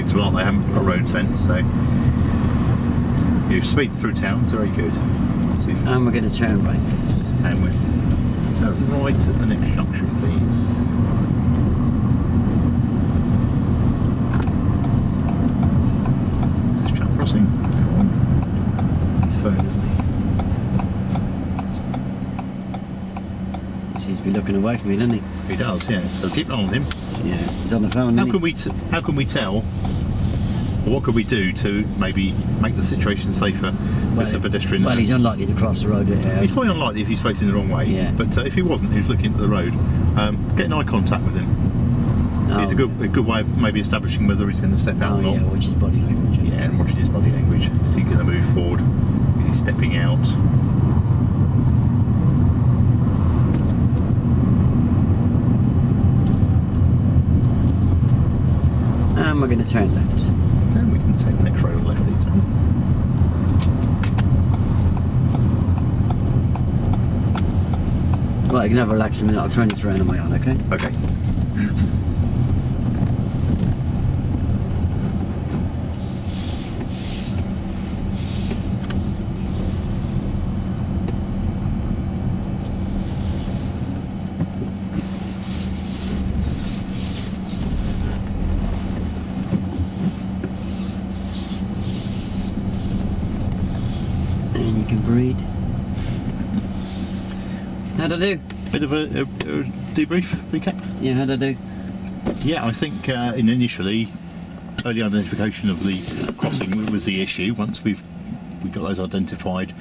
unpredictable, aren't they? They haven't got a road sense, so you speed through town. It's very good. And we're going to turn right, please. And we're turn right at the next junction, please. Is this chap crossing? He's phone, isn't he? He seems to be looking away from me, doesn't he? He does, yeah. So keep an eye on him. Yeah, he's on the phone. How can we tell? Or what could we do to maybe make the situation safer as a pedestrian? Well, he's unlikely to cross the road. He's probably unlikely if he's facing the wrong way. Yeah. But if he wasn't, he was looking at the road. Get an eye contact with him. Oh, It's a good way of maybe establishing whether he's going to step out or not. Yeah, watch his body language. Yeah, and watching his body language. Is he going to move forward? Is he stepping out? And we're going to turn left. And we can take the next road on the left, please. Right, you can have a relax a minute. I'll turn this around on my own, okay? Okay. And you can breathe. How'd I do? Bit of a debrief, recap. Yeah, how'd I do? Yeah, I think initially, early identification of the crossing was the issue. Once we got those identified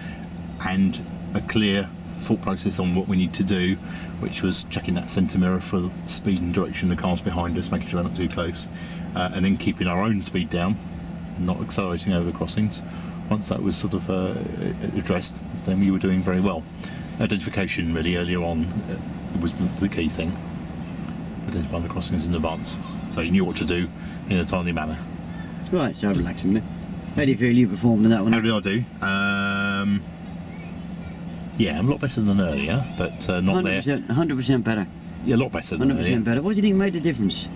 and a clear thought process on what we need to do, which was checking that centre mirror for the speed and direction of the cars behind us, making sure we're not too close, and then keeping our own speed down, not accelerating over the crossings. Once that was sort of addressed, then we were doing very well. Identification really earlier on was the key thing. Identify the crossings in advance, so you knew what to do in a timely manner. Right, so relax a minute. How do you feel you performed in that one? How did I do? Yeah, I'm a lot better than earlier, but not 100%, there. 100% better. Yeah, a lot better than 100% earlier. better. What do you think made the difference?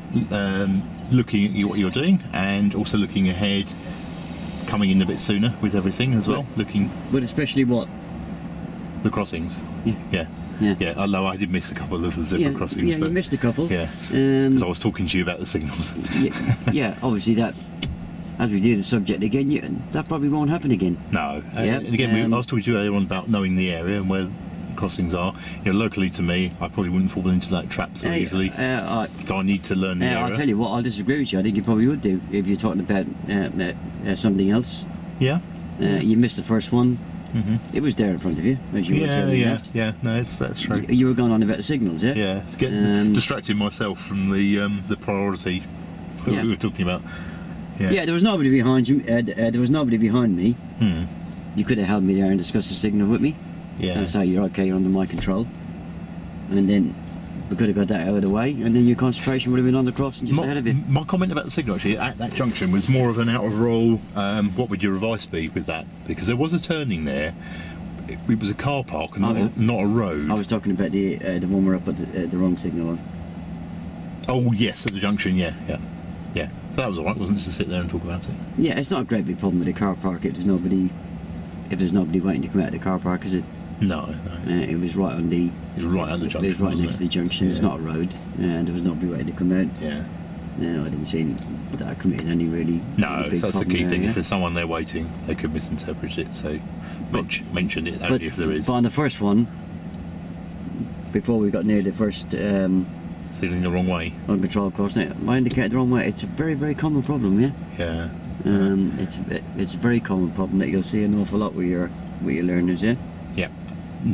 Looking at what you're doing and also looking ahead, coming in a bit sooner with everything as well. Looking. But especially what? The crossings. Yeah. Yeah. Although I did miss a couple of the zebra crossings. Yeah, but you missed a couple. Yeah. Because I was talking to you about the signals. Yeah, obviously that, as we do the subject again, that probably won't happen again. No. Yeah. And again, I was talking to you earlier on about knowing the area and where the crossings are. You know, locally to me, I probably wouldn't fall into that trap so easily. So I need to learn the area. I'll tell you what, I'll disagree with you. I think you probably would do if you're talking about something else. Yeah. You missed the first one. Mm-hmm. It was there in front of you as you were turning left. Yeah. No, that's true. You were going on about the signals, yeah? Yeah. It's getting distracting myself from the priority that we were talking about. Yeah. There was nobody behind you. There was nobody behind me. Hmm. You could have held me there and discussed the signal with me. Yeah. And say you're okay, you're under my control. And then we could have got that out of the way, and then your concentration would have been on the crossing just ahead of you. My comment about the signal actually at that junction was more of an out of roll. What would your advice be with that? Because there was a turning there. It was a car park and not a road. I was talking about the one we're up at the wrong signal on. Oh yes, at the junction. Yeah. So that was alright, wasn't it, to sit there and talk about it? Yeah, it's not a great big problem with a car park if there's nobody waiting to come out of the car park, is it? No. It was right on the. It was right on the junction. It was right next to the junction. Yeah. It's not a road, and there was nobody waiting to come out. Yeah. No, I didn't see that I committed any really. No, big so that's the key problem thing. there, If there's someone there waiting, they could misinterpret it. So mention it only if there is. But on the first one, before we got near the first. Steering the wrong way. Uncontrolled crossing. I indicated the wrong way. It's a very, very common problem, yeah. Yeah. It's a very common problem that you'll see an awful lot with your learners, yeah. Yeah.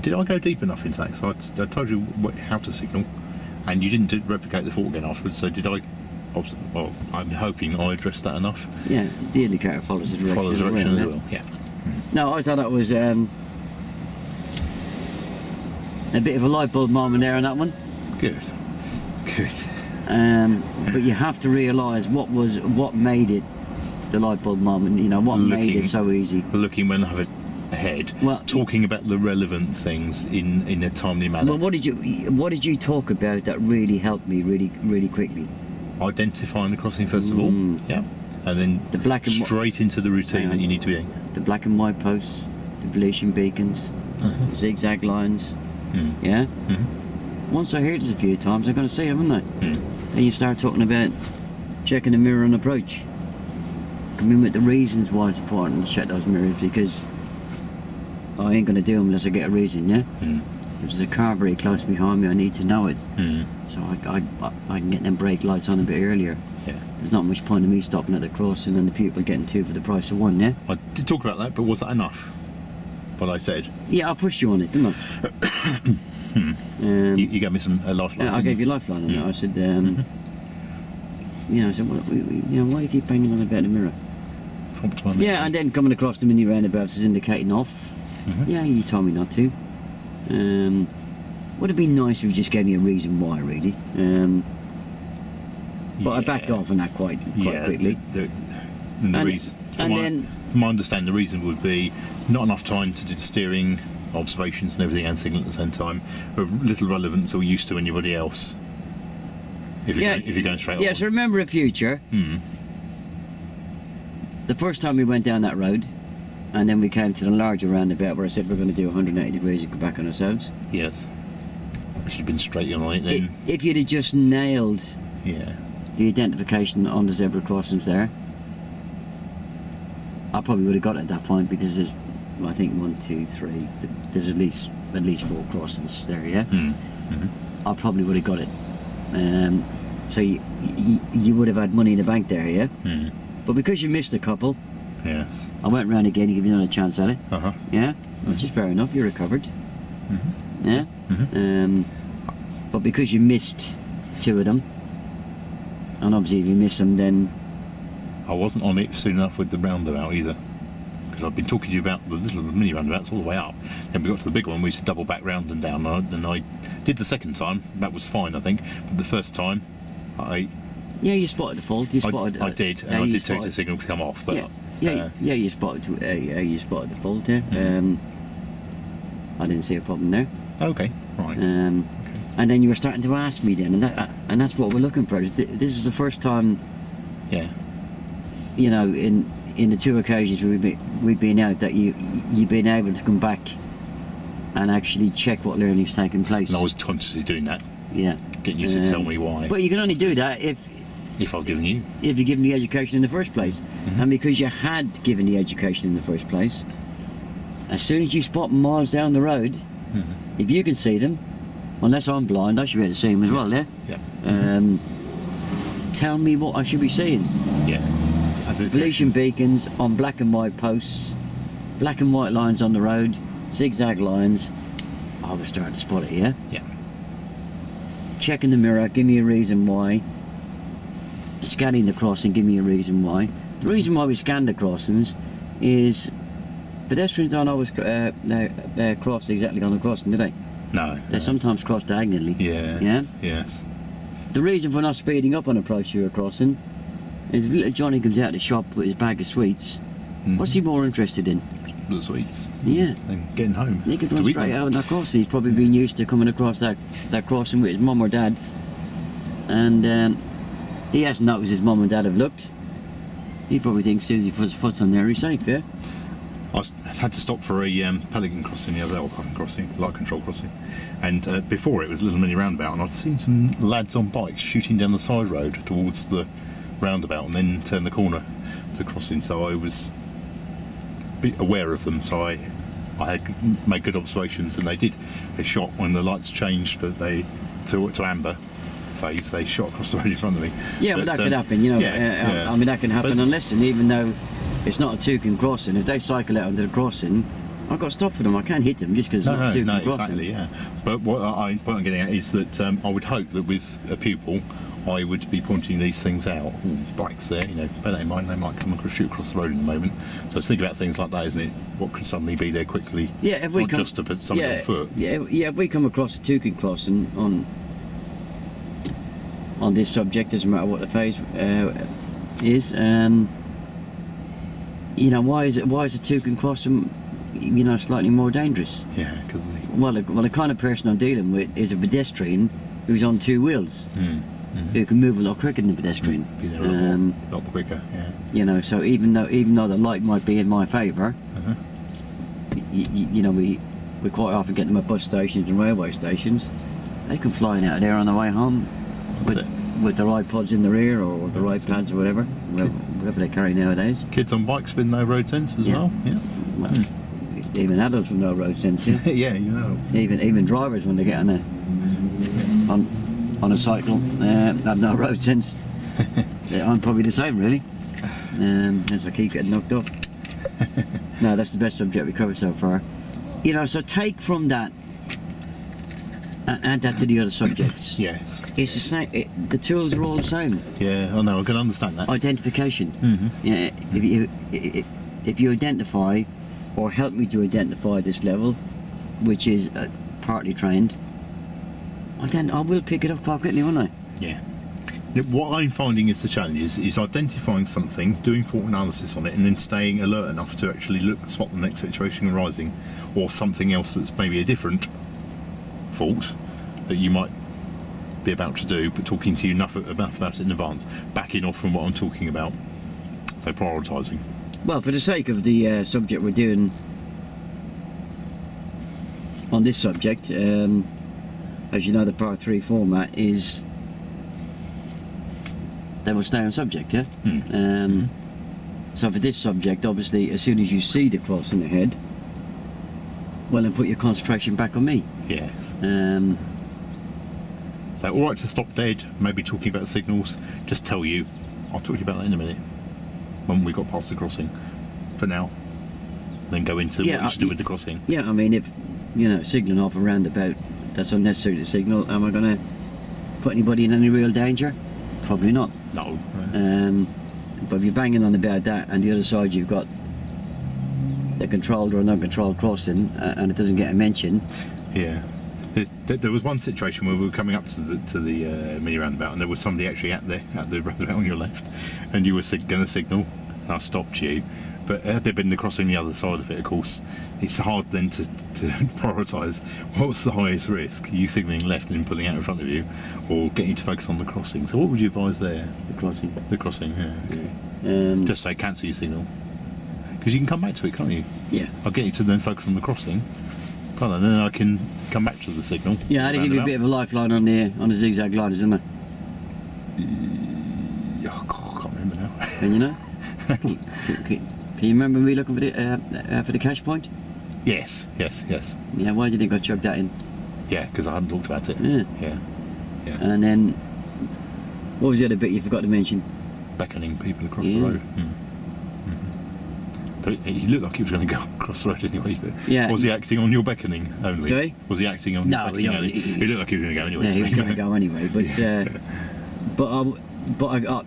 Did I go deep enough into that? Because I told you how to signal, and you didn't replicate the fault again afterwards. So did I? Well, I'm hoping I addressed that enough. Yeah, the indicator follows the direction. Follows the direction as well. Yeah. No, I thought that was a bit of a light bulb moment there on that one. Good. But you have to realise what made it the light bulb moment. You know what made it so easy. Looking when I have ahead. Well, talking about the relevant things in a timely manner. Well, what did you talk about that really helped me really quickly? Identifying the crossing first of all. Yeah. and then The black and straight into the routine that you need to be in. the black and white posts, the relation beacons, the zigzag lines. Yeah. Once I heard this a few times, I'm going to see them, aren't I? And you start talking about checking the mirror on approach. Come in with the reasons why it's important to check those mirrors, because I ain't going to do them unless I get a reason. Yeah. If there's a car very close behind me, I need to know it. So I can get them brake lights on a bit earlier. Yeah. There's not much point in me stopping at the crossing and the people getting two for the price of one, yeah? I did talk about that, but was that enough? What I said? Yeah, I pushed you on it, didn't I? You gave me a lifeline. Yeah, I gave you a lifeline on it. I said, I said, why do you keep banging on about the mirror? Prompt my Yeah, and then coming across the mini roundabouts is indicating off. Yeah, you told me not to. Would have been nice if you just gave me a reason why, really. But I backed off on that quite quickly. From my understanding, the reason would be not enough time to do the steering, observations and everything, and signal at the same time, of little relevance or use to anybody else. If you're going straight on. Yeah, so remember in future, the first time we went down that road, and then we came to the larger roundabout where I said we're going to do 180 degrees and go back on ourselves. Yes. I should have been straight on it then. If you'd have just nailed Yeah. the identification on the zebra crossings there, I probably would have got it at that point, because there's, I think, 1, 2, 3. There's at least 4 crossings there. Yeah. I probably would have got it. So you would have had money in the bank there. Yeah. But because you missed a couple, Yes. I went round again to give you another chance at it. Yeah. Which is fair enough. You recovered. Yeah. But because you missed 2 of them, and obviously if you miss them, then I wasn't on it soon enough with the roundabout either, because I've been talking to you about the little mini roundabouts all the way up. Then we got to the big one, we used to double back round and down, and I did the second time. That was fine, I think. But the first time, you spotted the fault. You spotted. I did, and I did take the signal to come off. But you spotted. You spotted the fault there. I didn't see a problem there. Okay, right. And then you were starting to ask me then, and that's what we're looking for. This is the first time. Yeah. You know, in the 2 occasions we've been out, that you've been able to come back and actually check what learning's taken place. And I was consciously doing that. Yeah. Getting you to tell me why. But you can only do that if I've given you. If you've given the education in the first place. And because you had given the education in the first place, as soon as you spot them miles down the road, if you can see them, unless I'm blind, I should be able to see them as well, yeah? Yeah. Tell me what I should be seeing. Yeah. Relation beacons on black and white posts, black and white lines on the road, zigzag lines. I was starting to spot it, yeah? Yeah. Checking the mirror, give me a reason why. Scanning the crossing, give me a reason why. The reason why we scan the crossings is pedestrians aren't always crossed exactly on the crossing, do they? No. They sometimes cross diagonally. Yes. Yeah? Yes. The reason for not speeding up on approach to a crossing is if little Johnny comes out of the shop with his bag of sweets, what's he more interested in? The sweets. Yeah. And getting home. He could run straight out on that crossing. He's probably been used to coming across that crossing with his mum or dad, and he hasn't noticed his mum and dad have looked. He probably thinks as soon as he puts his foot on there, he's safe, yeah? I had to stop for a Pelican crossing the other day, or parking crossing, light control crossing, and before it was a little mini roundabout, and I'd seen some lads on bikes shooting down the side road towards the roundabout and then turn the corner to crossing, so I was a bit aware of them, so I had made good observations, and they shot when the lights changed to amber phase, they shot across the road in front of me. Yeah, but that could happen, you know. I mean, that can happen unless, and even though it's not a two-can crossing, if they cycle out onto the crossing, I've got to stop for them. I can't hit them just because it's not a two-can crossing. Exactly, yeah. But what I'm getting at is that I would hope that with a pupil, I would be pointing these things out. Bikes there, you know, bear that in mind, they might come shoot across the road in a moment. So think about things like that, isn't it? What could suddenly be there quickly? Yeah, if we just to put something on foot. Yeah, if we come across a two-can crossing on this subject, doesn't matter what the phase is, you know, why is a two-can crossing, you know, slightly more dangerous? Yeah, because well, the kind of person I'm dealing with is a pedestrian who's on 2 wheels. who can move a lot quicker than the pedestrian. Be there a lot quicker. Yeah. You know, so even though the light might be in my favour, you know, we quite often get them at bus stations and railway stations. They come flying out of there on the way home with their iPods in the rear or their iPads or whatever they carry nowadays. Kids on bikes with no road sense as well. Yeah. Well, even adults with no road sense. Yeah. Yeah, you know. Even drivers when they get on a cycle have no road sense. I'm probably the same, really. As I keep getting knocked off. No, that's the best subject we covered so far. You know, so take from that and add that to the other subjects. Yes. It's the same. The tools are all the same. Yeah, I know. I can understand that. Identification. Yeah. If you identify, or help me to identify this level, which is partly trained, well, then I will pick it up quite quickly, won't I? Yeah. What I'm finding is the challenge is identifying something, doing fault analysis on it, and then staying alert enough to actually spot the next situation arising, or something else that's maybe a different fault that you might be about to do, but talking to you enough about it in advance, backing off from what I'm talking about. So prioritising. Well, for the sake of the subject we're doing on this subject, as you know, the part 3 format is they will stay on subject, yeah? So for this subject, obviously, as soon as you see the crossing ahead, well, then put your concentration back on me. Yes. So all right to stop dead, maybe talking about signals, just tell you, I'll talk to you about that in a minute, when we got past the crossing, for now. Then go into what you should do with the crossing. Yeah, I mean, if, you know, signalling off a roundabout, that's unnecessary to signal. Am I going to put anybody in any real danger? Probably not. No. But if you're banging on about that, and the other side you've got a controlled or a non-controlled crossing, and it doesn't get a mention. Yeah. There was one situation where we were coming up to the mini roundabout, and there was somebody actually at the roundabout on your left, and you were going to signal, and I stopped you. But had there been the crossing the other side of it, of course, it's hard then to prioritise what's the highest risk, you signalling left and pulling out in front of you, or getting you to focus on the crossing. So what would you advise there? The crossing. The crossing, yeah. Just say cancel your signal, because you can come back to it, can't you? Yeah. I'll get you to then focus on the crossing, can't I? Then I can come back to the signal. Yeah, I had to give you a bit of a lifeline on the zigzag line, isn't it? Oh God, I can't remember now. Can you know? Can you remember me looking for the cache point? Yes. Yeah, why did you go chug that in? Yeah, because I hadn't talked about it. Yeah. And then, what was the other bit you forgot to mention? Beckoning people across the road. He looked like he was going to go across the road anyway, but was he acting on your beckoning only? Sorry? Was he acting on your beckoning only? He looked like he was going to go anyway. Yeah, he was going to go anyway, but I got,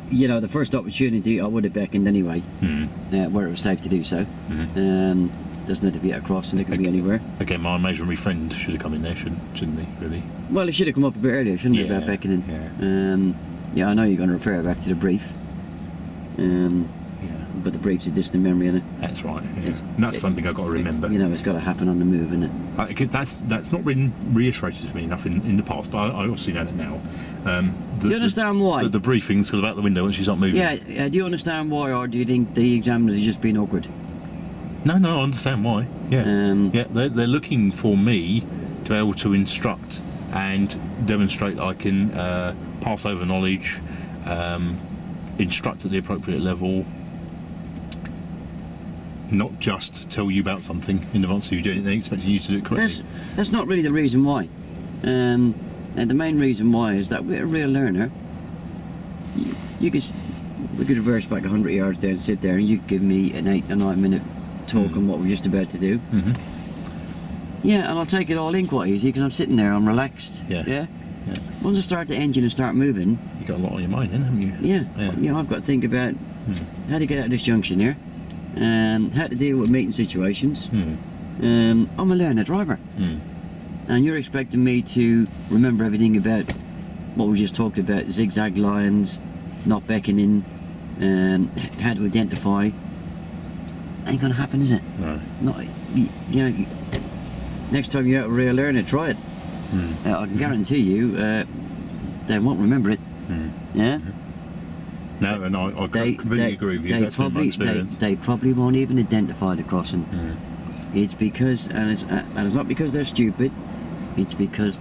you know, the first opportunity I would have beckoned anyway, where it was safe to do so. Doesn't have to be at a crossing, it can be anywhere. Again, my imaginary friend should have come in there, shouldn't he, really? Well, he should have come up a bit earlier, shouldn't he, about beckoning? Yeah, I know you're going to refer back to the brief. But the brief's a distant memory, isn't it? That's right. Yeah. And that's something I've got to remember. You know, it's got to happen on the move, isn't it? That's not been reiterated to me enough in the past, but I obviously know that now. Do you understand why? The briefing's sort of out the window once you start moving. Yeah, do you understand why, or do you think the examiners are just being awkward? No, I understand why. Yeah, they're looking for me to be able to instruct and demonstrate that I can pass over knowledge, instruct at the appropriate level, not just tell you about something in advance of you doing it, they're expecting you to do it correctly. That's not really the reason why. And the main reason why is that with a real learner, we could reverse back 100 yards there and sit there, and you could give me an 8 or 9 minute talk on what we're just about to do. Yeah, and I'll take it all in quite easy because I'm sitting there, I'm relaxed. Yeah. Once I start the engine and start moving, you got a lot on your mind, then, haven't you? Yeah. I've got to think about how to get out of this junction here, and how to deal with meeting situations. I'm a learner driver, and you're expecting me to remember everything about what we just talked about: zigzag lines, not beckoning, how to identify. Ain't gonna happen, is it? No. Not, you know. Next time you're out with a real learner, try it. I can guarantee you, they won't remember it. Yeah. No, and I completely agree with you. That's been my experience. They probably won't even identify the crossing. It's because, and it's not because they're stupid. It's because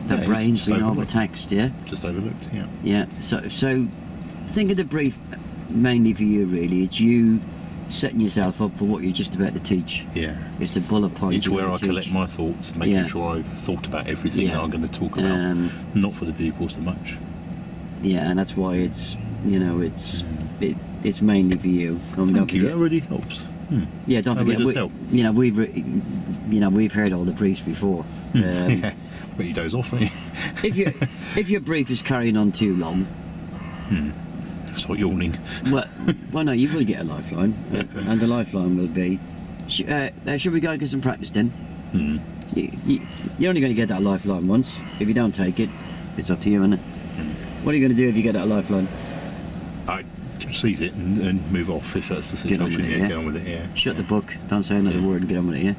the brain's been overtaxed. Yeah. Just overlooked. Yeah. Yeah. So think of the brief mainly for you. Really, it's you setting yourself up for what you're just about to teach. Yeah. It's the bullet points. It's where I collect my thoughts, making sure I've thought about everything that I'm going to talk about, not for the pupils so much. Yeah, and that's why it's, you know, it's mainly for you. Thank you. That really helps. Yeah, don't forget. Really does help. You know, we've heard all the briefs before. Yeah, but you doze off, don't you? if your brief is carrying on too long, start yawning. Well, no, you will get a lifeline, and the lifeline will be, should we go get some practice then? You're only going to get that lifeline once. If you don't take it, it's up to you, isn't it? What are you going to do if you get that lifeline? I seize it and move off if that's the situation. Get on with it. Yeah. Shut the book. Don't say another word and get on with it.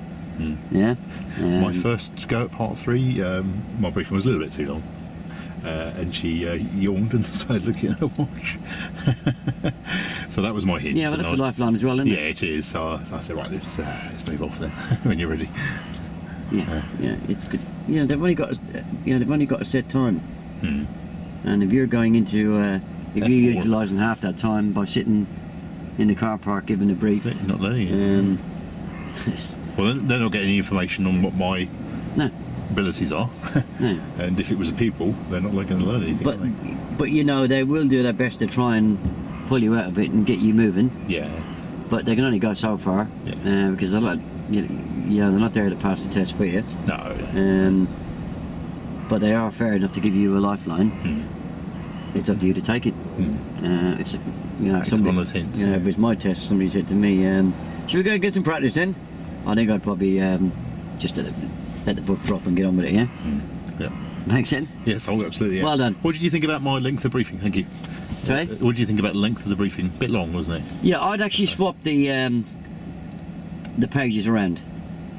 Yeah. Yeah. My first go at part 3, my briefing was a little bit too long, and she yawned and started looking at her watch. So that was my hint. Yeah, well, that's a lifeline as well, isn't it? Yeah, it is. So I said, right, let's move off then when you're ready. Yeah, it's good. Yeah, they've only got a set time. And if you're going into, if you're utilising half that time by sitting in the car park giving a brief, not learning it. Well, they're not getting any information on what my abilities are. No. And if it was a pupil, they're not going to learn anything. But you know, they will do their best to try and pull you out of it and get you moving. Yeah. But they can only go so far. Because they're not, they're not there to pass the test for you. No. But they are fair enough to give you a lifeline. It's up to you to take it. It's one of those hints. It was my test. Somebody said to me, "Should we go get some practice then?" I think I'd probably just let the book drop and get on with it. Yeah. Yeah. Makes sense. Yes, absolutely. Yeah. Well done. What did you think about my length of briefing? Thank you. Sorry? What did you think about the length of the briefing? Bit long, wasn't it? Yeah, I'd actually swap the pages around.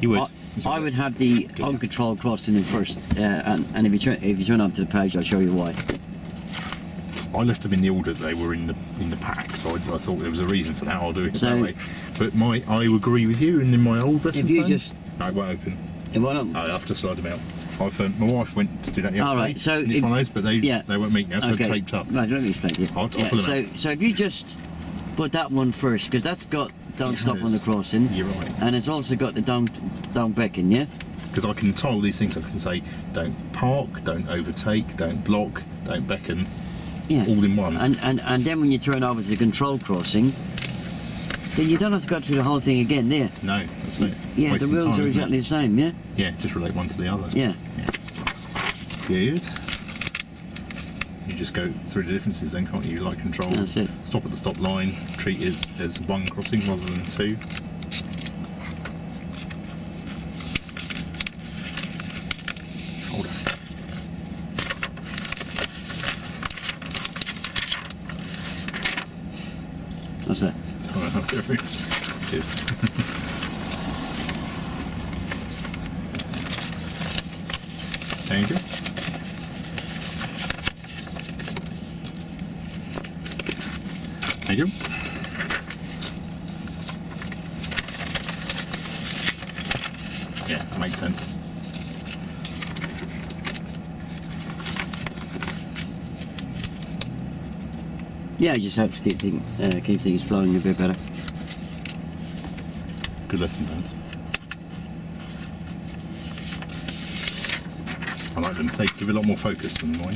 You would. I would have the uncontrolled crossing in first, and if you turn up to the page, I'll show you why. I left them in the order that they were in the pack, so I thought there was a reason for that. I'll do it that way. But I agree with you. And in my old lesson plan, no, it won't open. It won't open. I have to slide them out. My wife went to do that the other day. So it's one of those, but they won't meet now, so they're taped up. Right, let me explain to you. I'll pull them out. So if you just put that one first, because that's got don't stop on the crossing. You're right. And it's also got the don't beckon, yeah? Because I can tile these things. I can say, don't park, don't overtake, don't block, don't beckon. Yeah. All in one. And then when you turn over to the control crossing, then you don't have to go through the whole thing again, there. No, that's it. Yeah, Wasting the rules time, are exactly the same, yeah? Yeah, just relate one to the other. Yeah. Good. You just go through the differences then, can't you? Like control. That's it. Stop at the stop line, treat it as one crossing rather than two. Hold on. What's that? Cheers. Thank you. Thank you. Yeah, that makes sense. Yeah, you just have to keep things flowing a bit better. Good lesson plans. I like them. They give a lot more focus than mine.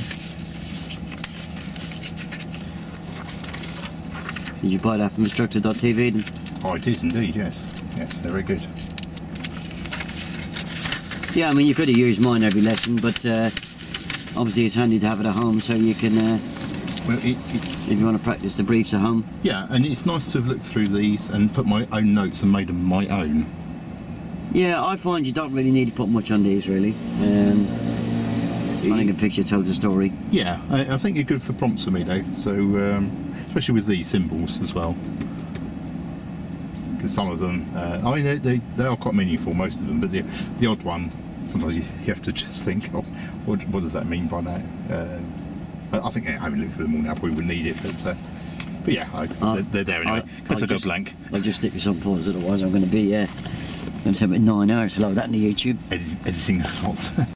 Did you buy that from Instructor.tv then? Oh, I did indeed, yes. Yes, they're very good. Yeah, I mean, you could have used mine every lesson, but obviously it's handy to have it at home so you can, well, it's if you want to practice the briefs at home. Yeah, and it's nice to have looked through these and put my own notes and made them my own. Yeah, I find you don't really need to put much on these, really. I think a picture tells a story. Yeah, I think you're good for prompts for me, though, so especially with these symbols as well. Because some of them, I mean, they are quite meaningful, most of them, but the odd one, sometimes you have to just think, oh, what does that mean by that? I think having looked through them all now probably wouldn't need it, but yeah, they're there anyway. Because I go blank. I'll just stick with some pause, otherwise I'm going to be going to take about 9 hours to load that into YouTube. Editing lots.